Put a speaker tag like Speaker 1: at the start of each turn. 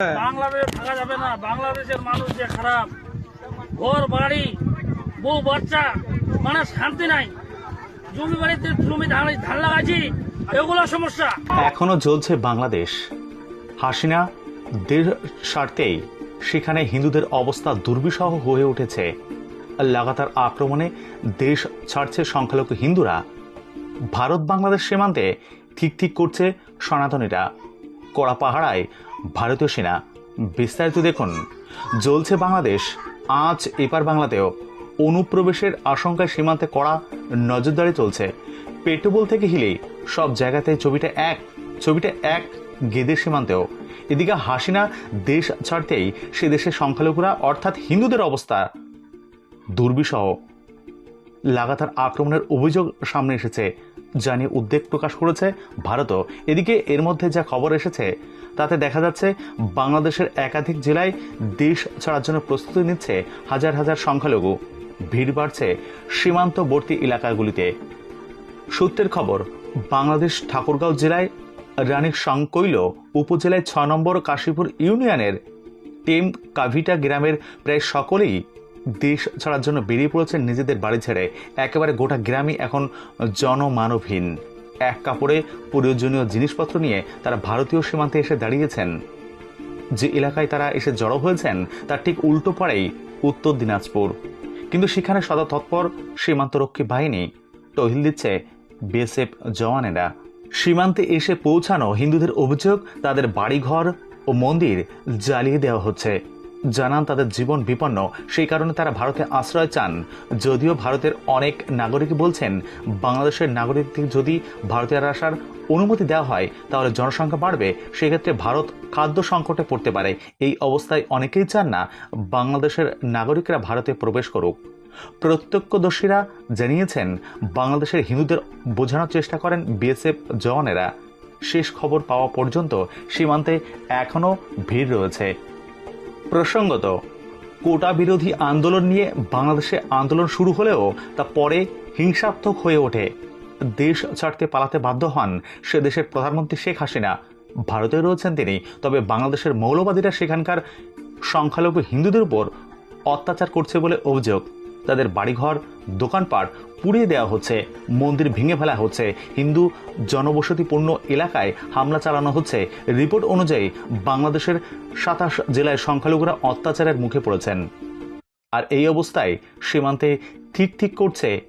Speaker 1: বাংলাদেশ থাকা যাবে না। বাংলাদেশের মানুষ যে খারাপ, ঘর বাড়ি বউ বাচ্চা, মানে শান্তি নাই। জমি বাড়িতে জমি ধান লাগাইছি, এগুলো সমস্যা।
Speaker 2: এখনো চলছে বাংলাদেশ। হাসিনা দেশ স্বার্থেই সেখানে হিন্দুদের অবস্থা দুর্বিষহ হয়ে উঠেছে। লাগাতার আক্রমণে দেশ ছাড়ছে সংখ্যালঘু হিন্দুরা। ভারত বাংলাদেশ সীমান্তে ঠিক করছে সনাতনীরা। কড়া পাহারায় ভারতীয় সেনা। বিস্তারিত দেখুন। জ্বলছে বাংলাদেশ, আজ এপার বাংলাতেও অনুপ্রবেশের আশঙ্কায় সীমান্তে কড়া নজরদারি চলছে। পেট্রোপোল থেকে হিলেই সব জায়গাতে ছবিটা এক গেদের সীমান্তেও। এদিকে হাসিনা দেশ ছাড়তেই সে দেশের সংখ্যালঘুরা অর্থাৎ হিন্দুদের অবস্থা দুর্বিষহ। লাগাতার আক্রমণের অভিযোগ সামনে এসেছে, জানিয়ে উদ্বেগ প্রকাশ করেছে ভারতও। এদিকে এর মধ্যে যা খবর এসেছে তাতে দেখা যাচ্ছে বাংলাদেশের একাধিক জেলায় দেশ ছাড়ার জন্য প্রস্তুতি নিচ্ছে হাজার হাজার সংখ্যালঘু। ভিড় বাড়ছে সীমান্তবর্তী এলাকাগুলিতে। সূত্রের খবর, বাংলাদেশ ঠাকুরগাঁও জেলায় রানীর সংকৈল উপজেলায় ৬ নম্বর কাশীপুর ইউনিয়নের টেম কাভিটা গ্রামের প্রায় সকলেই দেশ ছাড়ার জন্য বেরিয়ে পড়েছেন নিজেদের বাড়ি ছেড়ে। একেবারে গোটা গ্রামই এখন জনমানবহীন। এক কাপড়ে প্রয়োজনীয় জিনিসপত্র নিয়ে তারা ভারতীয় সীমান্তে এসে দাঁড়িয়েছেন। যে এলাকায় তারা এসে জড়ো হয়েছেন তার ঠিক উল্টো পাড়েই উত্তর দিনাজপুর। কিন্তু সেখানে সদা তৎপর সীমান্তরক্ষী বাহিনী, টহল দিচ্ছে বিএসএফ জওয়ানেরা। সীমান্তে এসে পৌঁছানো হিন্দুদের অভিযোগ, তাদের বাড়িঘর ও মন্দির জ্বালিয়ে দেওয়া হচ্ছে। জানান তাদের জীবন বিপন্ন, সেই কারণে তারা ভারতে আশ্রয় চান। যদিও ভারতের অনেক নাগরিক বলছেন বাংলাদেশের নাগরিকদের যদি ভারতের আসার অনুমতি দেওয়া হয় তাহলে জনসংখ্যা বাড়বে, সেক্ষেত্রে ভারত খাদ্য সংকটে পড়তে পারে। এই অবস্থায় অনেকেই চান না বাংলাদেশের নাগরিকরা ভারতে প্রবেশ করুক। প্রত্যক্ষদর্শীরা জানিয়েছেন বাংলাদেশের হিন্দুদের বোঝানোর চেষ্টা করেন বিএসএফ জওয়ানেরা। শেষ খবর পাওয়া পর্যন্ত সীমান্তে এখনও ভিড় রয়েছে। প্রসঙ্গত, কোটা বিরোধী আন্দোলন নিয়ে বাংলাদেশে আন্দোলন শুরু হলেও তা পরে হিংসাত্মক হয়ে ওঠে। দেশ ছাড়তে পালাতে বাধ্য হন সে দেশের প্রধানমন্ত্রী শেখ হাসিনা। ভারতে রয়েছেন তিনি, তবে বাংলাদেশের মৌলবাদীরা সেখানকার সংখ্যালঘু হিন্দুদের উপর অত্যাচার করছে বলে অভিযোগ। তাদের বাড়িঘর, দোকানপাট পুড়িয়ে দেওয়া হচ্ছে, মন্দির ভেঙে ফেলা হচ্ছে, হিন্দু জনবসতিপূর্ণ এলাকায় হামলা চালানো হচ্ছে। রিপোর্ট অনুযায়ী বাংলাদেশের ২৭ জেলায় সংখ্যালঘুরা অত্যাচারের মুখে পড়েছেন। আর এই অবস্থায় সীমান্তে ঠিক করছে